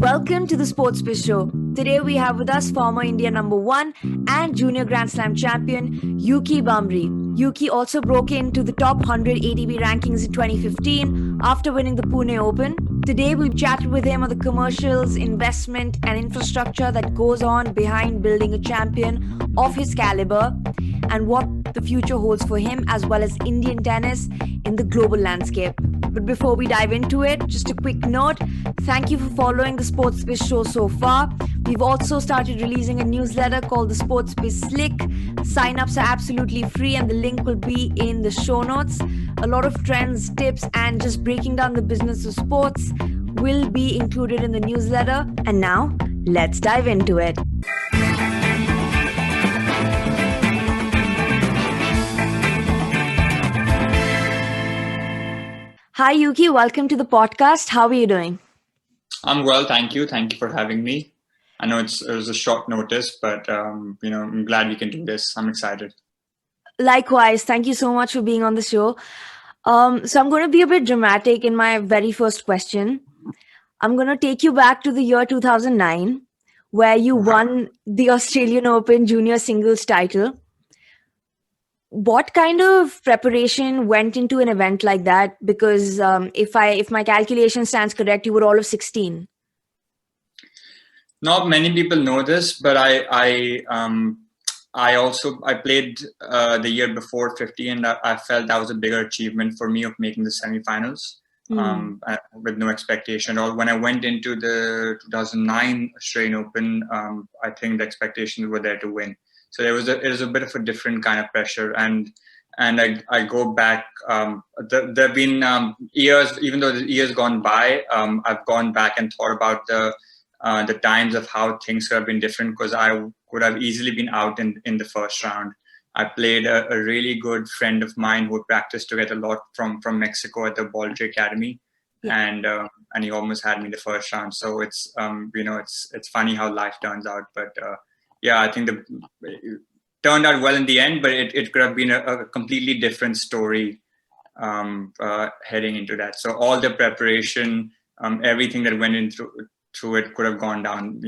Welcome to the Sportsbiz Show. Today we have with us former India number 1 and junior Grand Slam champion Yuki Bhambri. Yuki also broke into the top 100 ATP rankings in 2015 after winning the Pune Open. Today we've chatted with him on the commercials, investment and infrastructure that goes on behind building a champion of his caliber and what the future holds for him as well as Indian tennis in the global landscape. But before we dive into it, just a quick note. Thank you for following the Sportsbiz Show so far. We've also started releasing a newsletter called the Sportsbiz Slick. Sign-ups are absolutely free and the link will be in the show notes. A lot of trends, tips, and just breaking down the business of sports will be included in the newsletter. And now, let's dive into it. Hi, Yuki. Welcome to the podcast. How are you doing? I'm well, thank you. Thank you for having me. I know it was a short notice, but I'm glad we can do this. I'm excited. Likewise, thank you so much for being on the show. So I'm going to be a bit dramatic in my very first question. I'm going to take you back to the year 2009, where you won the Australian Open junior singles title. What kind of preparation went into an event like that? Because if my calculation stands correct, you were all of 16. Not many people know this, but I played the year before 50, and I felt that was a bigger achievement for me of making the semifinals with no expectation at all. When I went into the 2009 Australian Open, I think the expectations were there to win. So it was a bit of a different kind of pressure, and I go back. There've been years, even though the years gone by, I've gone back and thought about the times of how things could have been different, because I could have easily been out in the first round. I played a really good friend of mine who practiced together a lot from Mexico at the Baldry Academy, and he almost had me in the first round. So it's it's funny how life turns out, but. Yeah, I think it turned out well in the end, but it could have been a completely different story heading into that. So all the preparation, everything that went in through it could have gone down,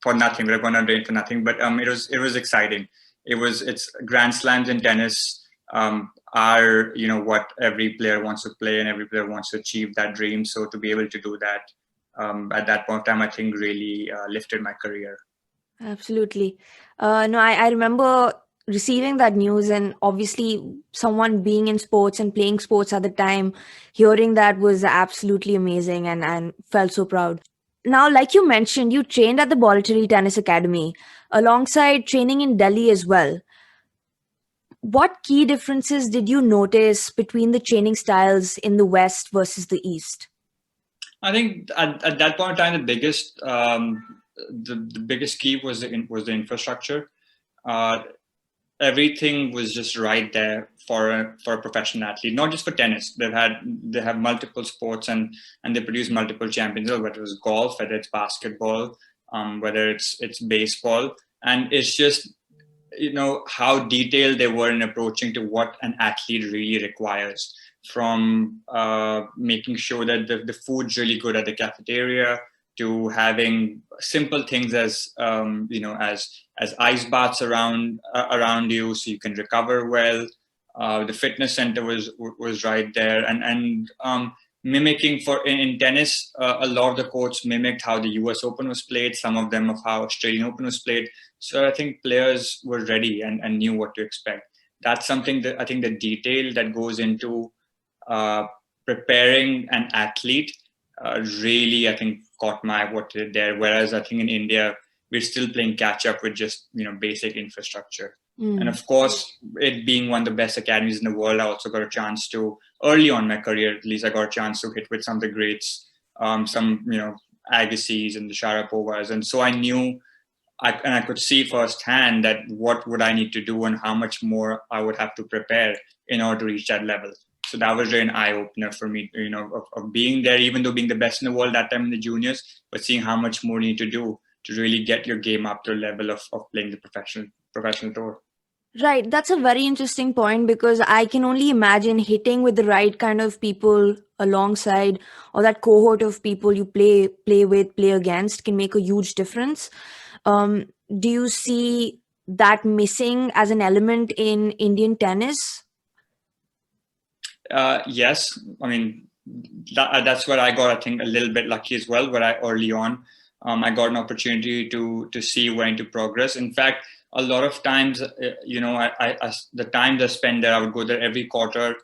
for nothing. Could have gone down drain for nothing. But it was exciting. It's Grand Slams in tennis are what every player wants to play, and every player wants to achieve that dream. So to be able to do that at that point of time, I think really lifted my career. Absolutely. I remember receiving that news, and obviously someone being in sports and playing sports at the time, hearing that was absolutely amazing and felt so proud. Now, like you mentioned, you trained at the Baldry Tennis Academy alongside training in Delhi as well. What key differences did you notice between the training styles in the West versus the East? I think at that point in time, the biggest the biggest key was the infrastructure. Everything was just right there for a professional athlete, not just for tennis. They have multiple sports and they produce multiple champions, whether it was golf, whether it's basketball, whether it's baseball. And it's just, how detailed they were in approaching to what an athlete really requires, from making sure that the food's really good at the cafeteria, to having simple things as as ice baths around you, so you can recover well. The fitness center was right there, and mimicking in tennis, a lot of the courts mimicked how the US Open was played. Some of them of how Australian Open was played. So I think players were ready and knew what to expect. That's something that I think the detail that goes into preparing an athlete really, I think, caught my eye what they did there. Whereas I think in India, we're still playing catch up with just, basic infrastructure. And of course, it being one of the best academies in the world, I also got a chance to, early on in my career, at least I got a chance to hit with some of the greats, some, Agassiz and the Sharapovas. And so I knew, I could see firsthand that what would I need to do and how much more I would have to prepare in order to reach that level. So that was really an eye-opener for me, of being there, even though being the best in the world that time in the juniors, but seeing how much more you need to do to really get your game up to a level of playing the professional tour. Right. That's a very interesting point, because I can only imagine hitting with the right kind of people alongside, or that cohort of people you play with, play against, can make a huge difference. Do you see that missing as an element in Indian tennis? Yes, I mean that's where I got, I think, a little bit lucky as well. Where I early on, I got an opportunity to see when to progress. In fact, a lot of times, the times I spend there, I would go there every quarter,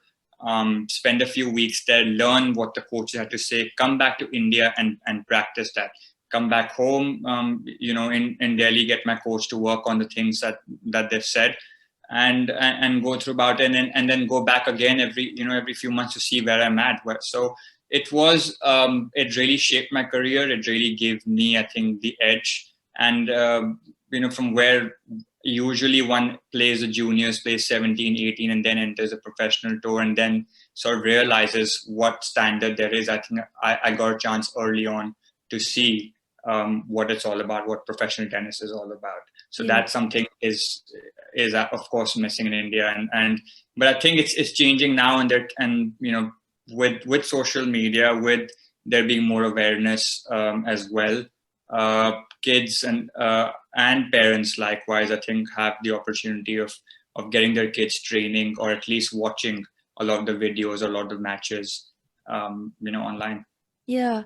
spend a few weeks there, learn what the coaches had to say, come back to India and practice that. Come back home, in Delhi, get my coach to work on the things that they've said, and go through about it, and then go back again every few months to see where I'm at. So it was it really shaped my career. It really gave me, I think, the edge. And from where usually one plays the juniors, plays 17, 18, and then enters a professional tour, and then sort of realizes what standard there is. I think I got a chance early on to see what it's all about, what professional tennis is all about. So that's something is of course missing in India, but I think it's changing now, and with social media, with there being more awareness as well. Kids and parents likewise, I think, have the opportunity of getting their kids training, or at least watching a lot of the videos, a lot of the matches, online. Yeah.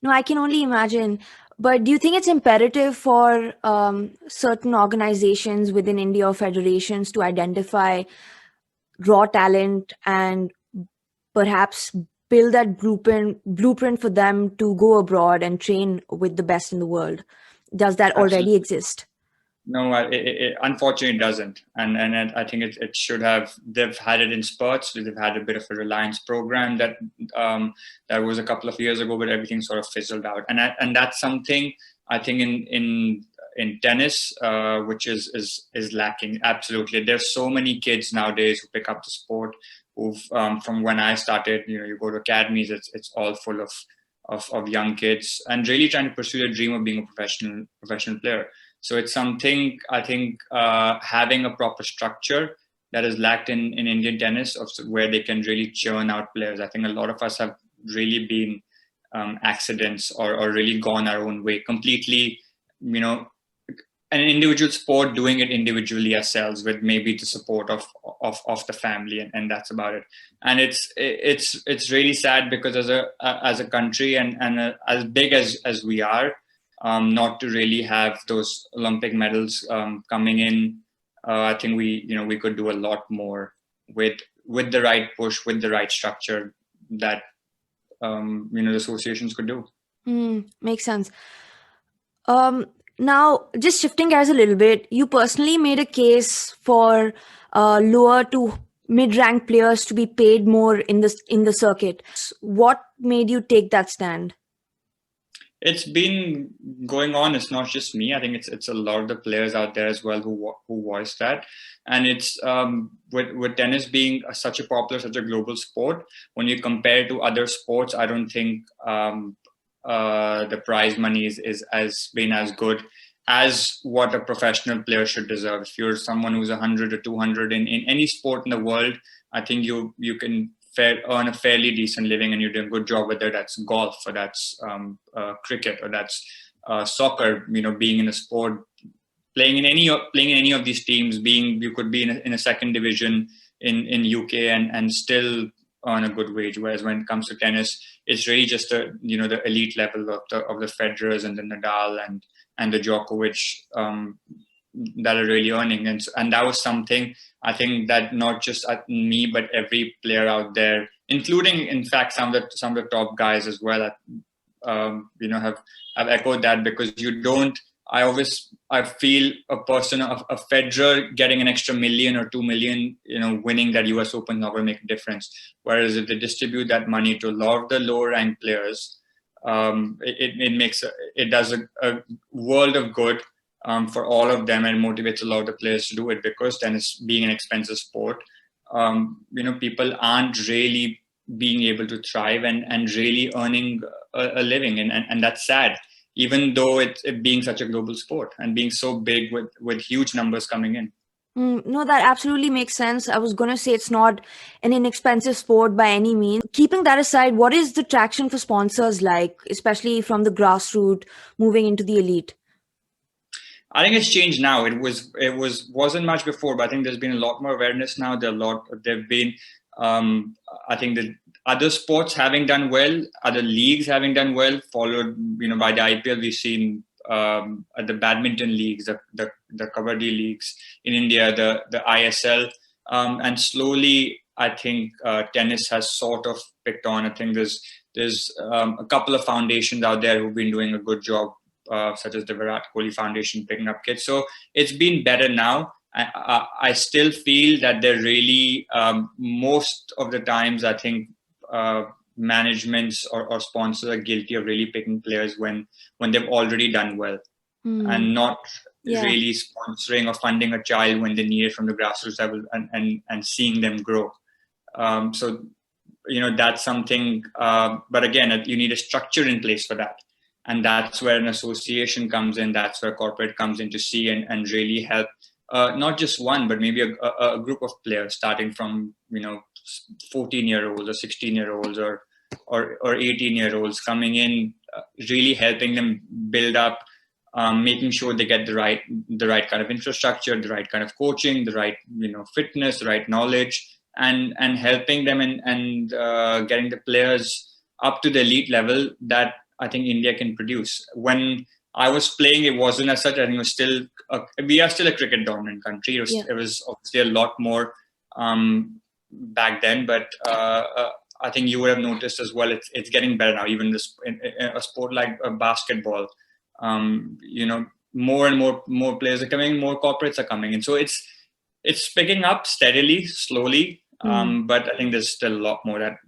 No, I can only imagine. But do you think it's imperative for certain organizations within India or federations to identify raw talent and perhaps build that blueprint for them to go abroad and train with the best in the world? Does that already exist? No, it unfortunately doesn't, and I think it should have. They've had it in spurts. They've had a bit of a Reliance program that was a couple of years ago, but everything sort of fizzled out. And that's something I think in tennis, which is lacking. Absolutely, there's so many kids nowadays who pick up the sport. Who've from when I started, you go to academies, it's all full of young kids and really trying to pursue their dream of being a professional player. So it's something, I think, having a proper structure that is lacked in Indian tennis, of where they can really churn out players. I think a lot of us have really been accidents, or really gone our own way completely, an individual sport, doing it individually ourselves with maybe the support of the family, and that's about it. And it's really sad, because as a country, and as big as we are, not to really have those Olympic medals coming in. I think we could do a lot more with the right push, with the right structure that the associations could do. Makes sense. Now, just shifting gears a little bit, you personally made a case for lower to mid-ranked players to be paid more in the circuit. What made you take that stand? It's been going on. It's not just me. I think it's a lot of the players out there as well who voice that. And it's with tennis being such a popular, such a global sport, when you compare to other sports, I don't think the prize money is as good as what a professional player should deserve. If you're someone who's 100 or 200 in any sport in the world, I think you can earn a fairly decent living, and you're doing a good job, whether that's golf, or that's cricket, or that's soccer. Being in a sport, playing in any of these teams, you could be in a second division in UK and still earn a good wage. Whereas when it comes to tennis, it's really just the elite level of the Federers and the Nadal and the Djokovic that are really earning, and that was something I think that not just me, but every player out there, including in fact some of the top guys as well, have echoed that, because you don't. I feel a person, a Federer getting an extra $1 million or $2 million, winning that US Open is not going to make a difference. Whereas if they distribute that money to a lot of the lower ranked players, it does a world of good for all of them, and motivates a lot of the players to do it, because tennis being an expensive sport, people aren't really being able to thrive and really earning a living, and that's sad. Even though it being such a global sport and being so big with huge numbers coming in. No, that absolutely makes sense. I was going to say it's not an inexpensive sport by any means. Keeping that aside, what is the traction for sponsors like, especially from the grassroots moving into the elite? I think it's changed now. Wasn't much before, but I think there's been a lot more awareness now. There've been I think the other sports having done well, other leagues having done well, followed by the IPL. We've seen the badminton leagues, the kabaddi leagues in India, the ISL, and slowly I think tennis has sort of picked on. I think there's a couple of foundations out there who've been doing a good job, such as the Virat Kohli Foundation picking up kids. So it's been better now. I still feel that they're really, most of the times, I think managements or sponsors are guilty of really picking players when they've already done well, and not really sponsoring or funding a child when they need it from the grassroots level, and seeing them grow. So that's something, but again, you need a structure in place for that. And that's where an association comes in. That's where corporate comes in to see and really help, not just one, but maybe a group of players starting from 14-year-olds or 16-year-olds or 18-year-olds coming in, really helping them build up, making sure they get the right kind of infrastructure, the right kind of coaching, the right fitness, the right knowledge, and helping them and getting the players up to the elite level that I think India can produce. When I was playing, it wasn't as such. I think it was still we are still a cricket dominant country. It was obviously a lot more back then, but I think you would have noticed as well. It's getting better now. Even in a sport like basketball, more and more players are coming, more corporates are coming in. So it's picking up steadily, slowly, but I think there's still a lot more that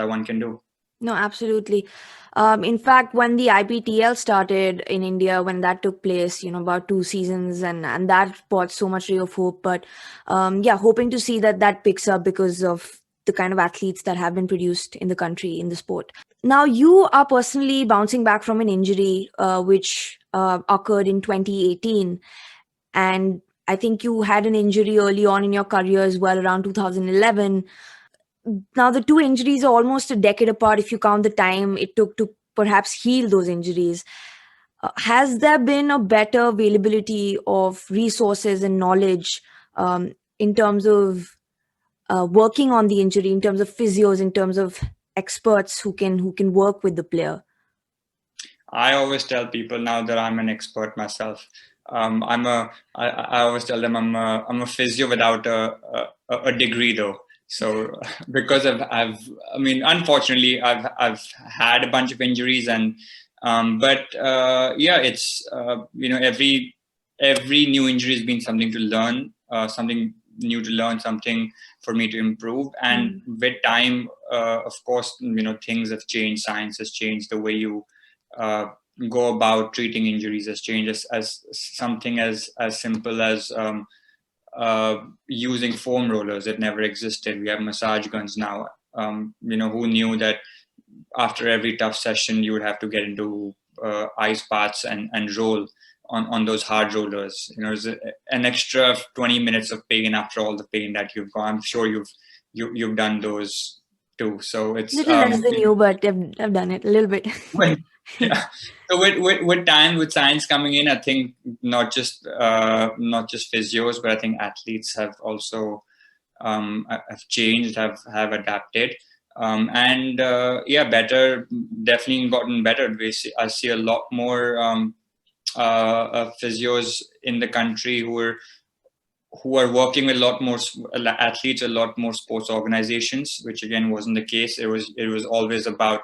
one can do. No, absolutely. In fact, when the IPTL started in India, when that took place, about 2 seasons, and that brought so much ray of hope. But hoping to see that picks up because of the kind of athletes that have been produced in the country in the sport. Now, you are personally bouncing back from an injury which occurred in 2018. And I think you had an injury early on in your career as well, around 2011. Now, the two injuries are almost a decade apart if you count the time it took to perhaps heal those injuries. Has there been a better availability of resources and knowledge in terms of working on the injury, in terms of physios, in terms of experts who can work with the player? I always tell people now that I'm an expert myself. I always tell them I'm a physio without a degree though. So because unfortunately I've had a bunch of injuries it's every new injury has been something to learn, something new to learn, something for me to improve. And with time, of course, things have changed. Science has changed. The way you go about treating injuries has changed. As something as simple as using foam rollers that never existed. We have massage guns now. Who knew that after every tough session you would have to get into ice baths and roll on those hard rollers. There's an extra 20 minutes of pain after all the pain that you've got. I'm sure you've done those too. So it's little less than you, but I've done it a little bit. Yeah. So with time, with science coming in, I think not just physios, but I think athletes have also have changed, have adapted, better. Definitely gotten better. I see a lot more physios in the country who are working with a lot more athletes, a lot more sports organizations, which again wasn't the case. It was always about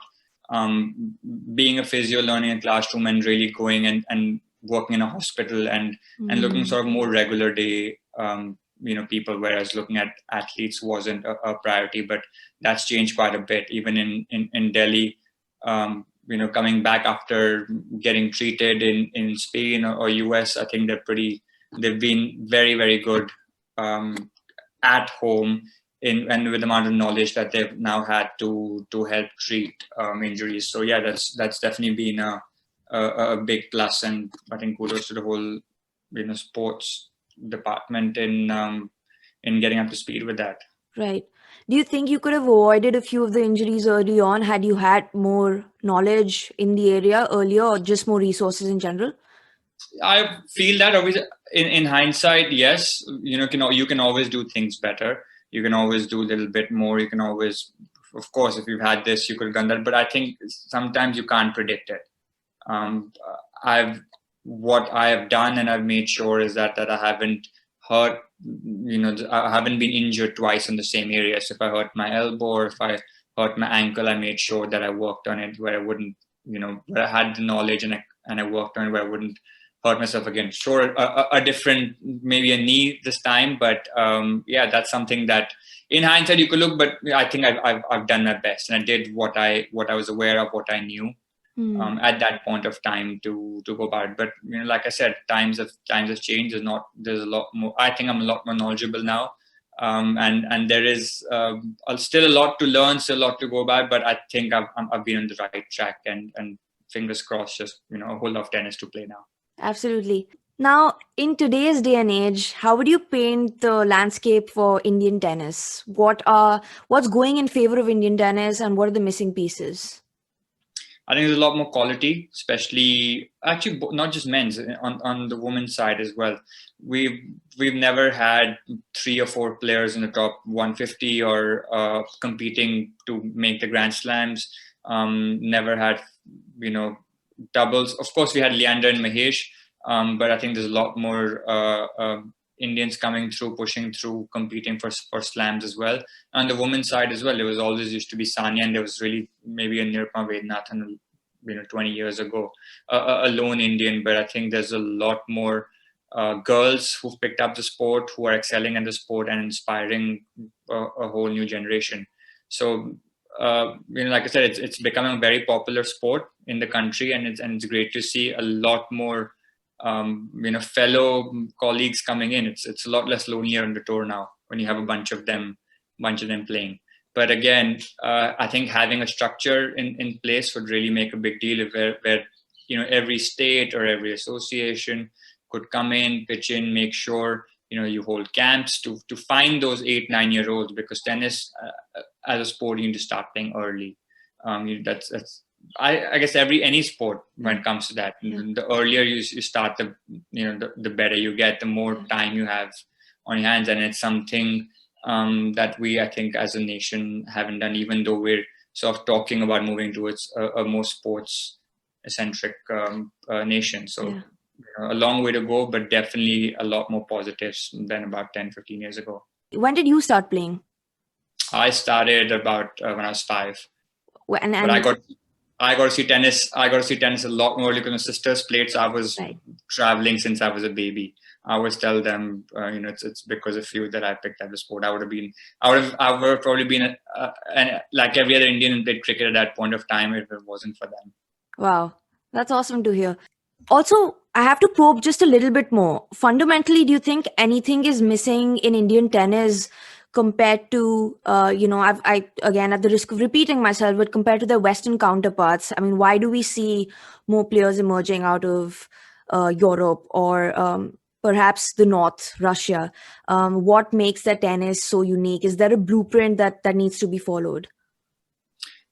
being a physio, learning in a classroom, and really going and working in a hospital and looking sort of more regular day people, whereas looking at athletes wasn't a priority. But that's changed quite a bit, even in Delhi. Coming back after getting treated in Spain or US, I think they've been very, very good at home and with the amount of knowledge that they've now had to help treat injuries. So yeah, that's definitely been a big plus, and I think kudos to the whole sports department in getting up to speed with that. Right. Do you think you could have avoided a few of the injuries early on had you had more knowledge in the area earlier, or just more resources in general? I feel that obviously in hindsight, yes, you can always do things better. You can always do a little bit more. You can always, of course, if you've had this, you could have done that. But I think sometimes you can't predict it. Um, what I have done and I've made sure is that I haven't hurt, I haven't been injured twice in the same area. So if I hurt my elbow or if I hurt my ankle, I made sure that I worked on it where I wouldn't, where I had the knowledge and I worked on it where I wouldn't hurt myself again. Sure, a different, maybe a knee this time, but yeah, that's something that in hindsight you could look. But I think I've done my best, and I did what I was aware of, what I knew at that point of time to go about it. But like I said, times have changed. There's a lot more. I think I'm a lot more knowledgeable now, and there is still a lot to learn, still a lot to go about. But I think I've been on the right track, and fingers crossed, just a whole lot of tennis to play now. Absolutely. Now, in today's day and age, how would you paint the landscape for Indian tennis? What's going in favor of Indian tennis, and what are the missing pieces? I think there's a lot more quality, especially actually not just men's, on the women's side as well. We've never had 3 or 4 players in the top 150 or competing to make the Grand Slams. Never had doubles. Of course, we had Leander and Mahesh, but I think there's a lot more Indians coming through, pushing through, competing for slams as well. On the women's side as well, there was always used to be Sania, and there was really maybe a Nirupama Vaidyanathan, 20 years ago, a lone Indian. But I think there's a lot more girls who've picked up the sport, who are excelling in the sport and inspiring a whole new generation. So, like I said, it's becoming a very popular sport in the country, and it's great to see a lot more fellow colleagues coming in. It's a lot less lonely on the tour now when you have a bunch of them playing. But again, I think having a structure in place would really make a big deal where every state or every association could come in, pitch in, make sure you hold camps to find those 8-9-year-olds, because tennis as a sport you need to start playing early. That's I guess any sport when it comes to that. Yeah. The earlier you start, the better you get, the more time you have on your hands. And it's something that we, I think, as a nation haven't done, even though we're sort of talking about moving towards a more sports-centric nation. So a long way to go, but definitely a lot more positives than about 10-15 years ago. When did you start playing? I started about when I was 5. And but I got to see tennis. I got to see tennis a lot more because my sisters played. So I was traveling since I was a baby. I always tell them, it's because of you that I picked up the sport. I would have probably been like every other Indian and played cricket at that point of time if it wasn't for them. Wow, that's awesome to hear. Also, I have to probe just a little bit more. Fundamentally, do you think anything is missing in Indian tennis compared to, I again, at the risk of repeating myself, but compared to their Western counterparts? I mean, why do we see more players emerging out of Europe or perhaps the North, Russia? What makes their tennis so unique? Is there a blueprint that needs to be followed?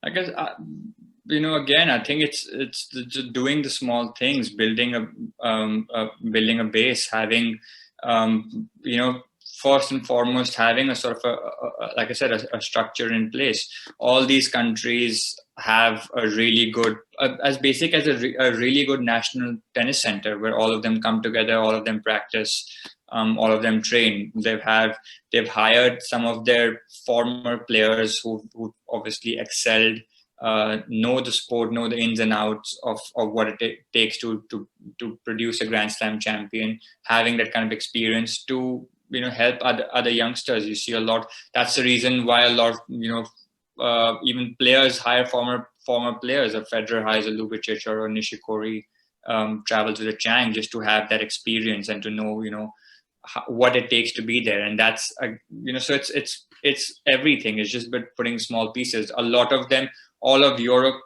I guess, again, I think it's just doing the small things, building a base, having, first and foremost, having a sort of like I said, a structure in place. All these countries have a really good, as basic as a really good national tennis center where all of them come together, all of them practice, all of them train. They've hired some of their former players who obviously excelled, know the sport, know the ins and outs of what it takes to produce a Grand Slam champion, having that kind of experience to help other youngsters. You see a lot. That's the reason why a lot of even players hire former players. A Federer hires a Lubicic or a Nishikori, travels with a Chang just to have that experience and to know what it takes to be there. And that's so it's everything. It's just about putting small pieces. A lot of them, all of Europe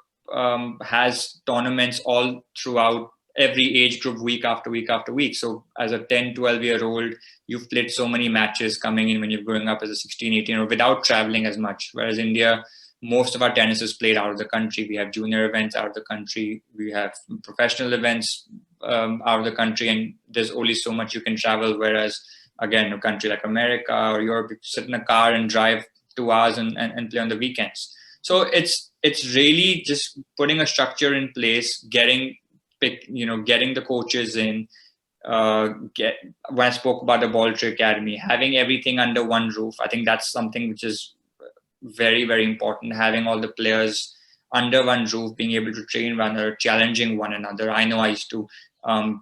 has tournaments all throughout every age group week after week after week. So as a 10, 12-year-old, you've played so many matches coming in when you're growing up as a 16, 18, or without traveling as much. Whereas India, most of our tennis is played out of the country. We have junior events out of the country. We have professional events out of the country, and there's only so much you can travel. Whereas, again, a country like America or Europe, you sit in a car and drive 2 hours and play on the weekends. So it's really just putting a structure in place, getting the coaches in. When I spoke about the Voluntary Academy, having everything under one roof, I think that's something which is very, very important. Having all the players under one roof, being able to train one another, challenging one another. I know I used to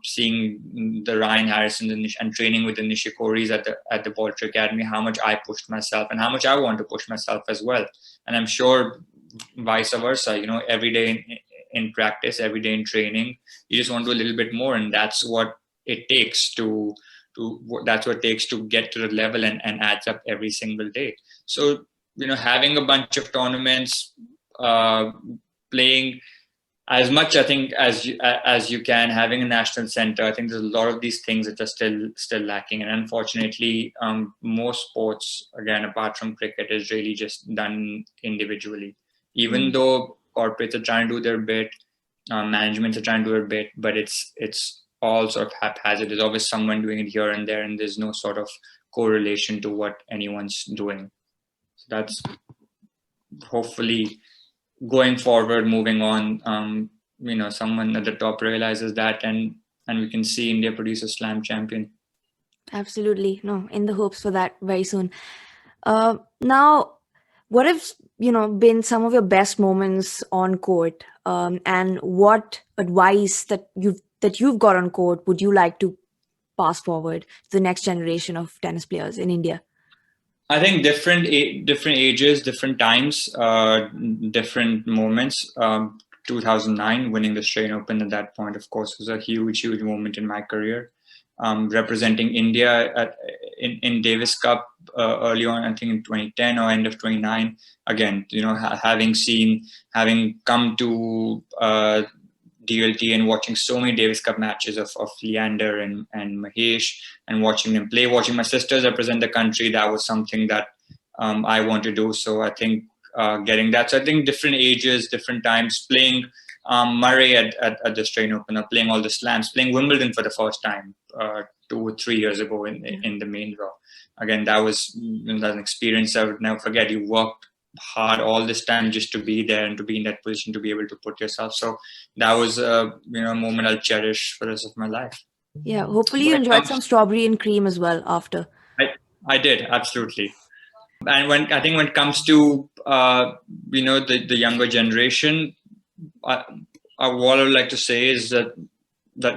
seeing the Ryan Harrison and training with the Nishikoris at the Voluntary Academy, how much I pushed myself and how much I want to push myself as well. And I'm sure vice versa, every day in practice, every day in training, you just want to do a little bit more, and that's what it takes to get to the level and adds up every single day. So having a bunch of tournaments, playing as much, I think, as you can, having a national center. I think there's a lot of these things that are still lacking, and unfortunately, most sports, again, apart from cricket, is really just done individually. Even though corporates are trying to do their bit, managements are trying to do their bit, but it's all sort of haphazard. There's always someone doing it here and there, and there's no sort of correlation to what anyone's doing. So that's hopefully going forward, moving on. Someone at the top realizes that, and we can see India produce a slam champion. Absolutely. No, in the hopes for that very soon. Now, what have been some of your best moments on court, and what advice that you've got on court would you like to pass forward to the next generation of tennis players in India? I think different ages, different times, different moments. 2009, winning the Australian Open at that point, of course, was a huge moment in my career. Representing India in Davis Cup early on, I think in 2010 or end of 2009. Again, having come to DLT and watching so many Davis Cup matches of Leander and Mahesh, and watching them play, watching my sisters represent the country, that was something that I want to do. So I think getting that. So I think different ages, different times, playing Murray at the Australian Open, or playing all the slams, playing Wimbledon for the first time 2 or 3 years ago in the main draw. Again, that was an experience I would never forget. You worked hard all this time just to be there and to be in that position to be able to put yourself. So that was a moment I'll cherish for the rest of my life. Yeah, hopefully you enjoyed some strawberry and cream as well after. I did, absolutely. And when it comes to the younger generation, what I would like to say is that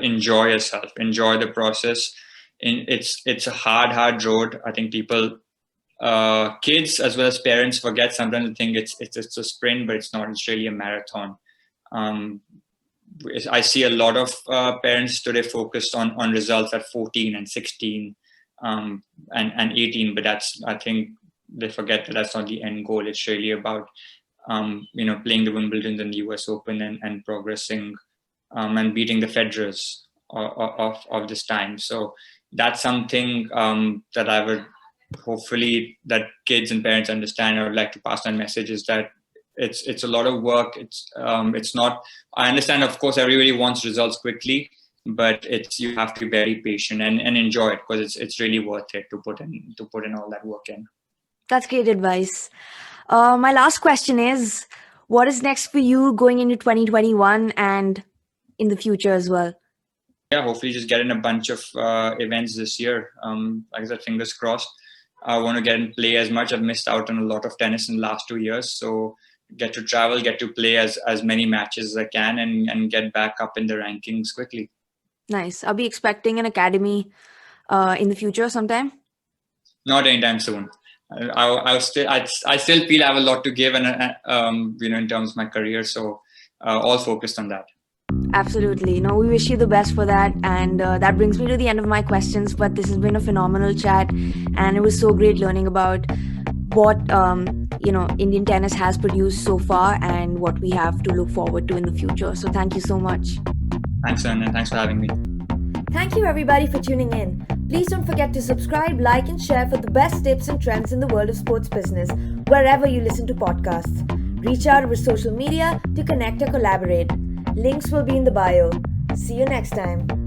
enjoy yourself, enjoy the process. And it's a hard road. I think people, kids as well as parents, forget sometimes and think it's a sprint, but it's not. It's really a marathon. I see a lot of parents today focused on results at 14 and 16 and 18, but I think they forget that that's not the end goal. It's really about playing the Wimbledon and the US Open and progressing and beating the Federers of this time. So that's something that I would hopefully that kids and parents understand. I would like to pass on message is that it's a lot of work. It's not. I understand, of course, everybody wants results quickly, but you have to be very patient and enjoy it, because it's really worth it to put in all that work in. That's great advice. My last question is, what is next for you going into 2021 and in the future as well? Yeah, hopefully just get in a bunch of events this year. Like I said, fingers crossed. I want to get and play as much. I've missed out on a lot of tennis in the last 2 years. So get to travel, get to play as many matches as I can and get back up in the rankings quickly. Nice. I'll be expecting an academy in the future sometime? Not anytime soon. I still feel I have a lot to give, and in terms of my career. So all focused on that. Absolutely. No, we wish you the best for that. And that brings me to the end of my questions. But this has been a phenomenal chat, and it was so great learning about what Indian tennis has produced so far and what we have to look forward to in the future. So thank you so much. Thanks, and thanks for having me. Thank you everybody for tuning in. Please don't forget to subscribe, like and share for the best tips and trends in the world of sports business wherever you listen to podcasts. Reach out over social media to connect or collaborate. Links will be in the bio. See you next time.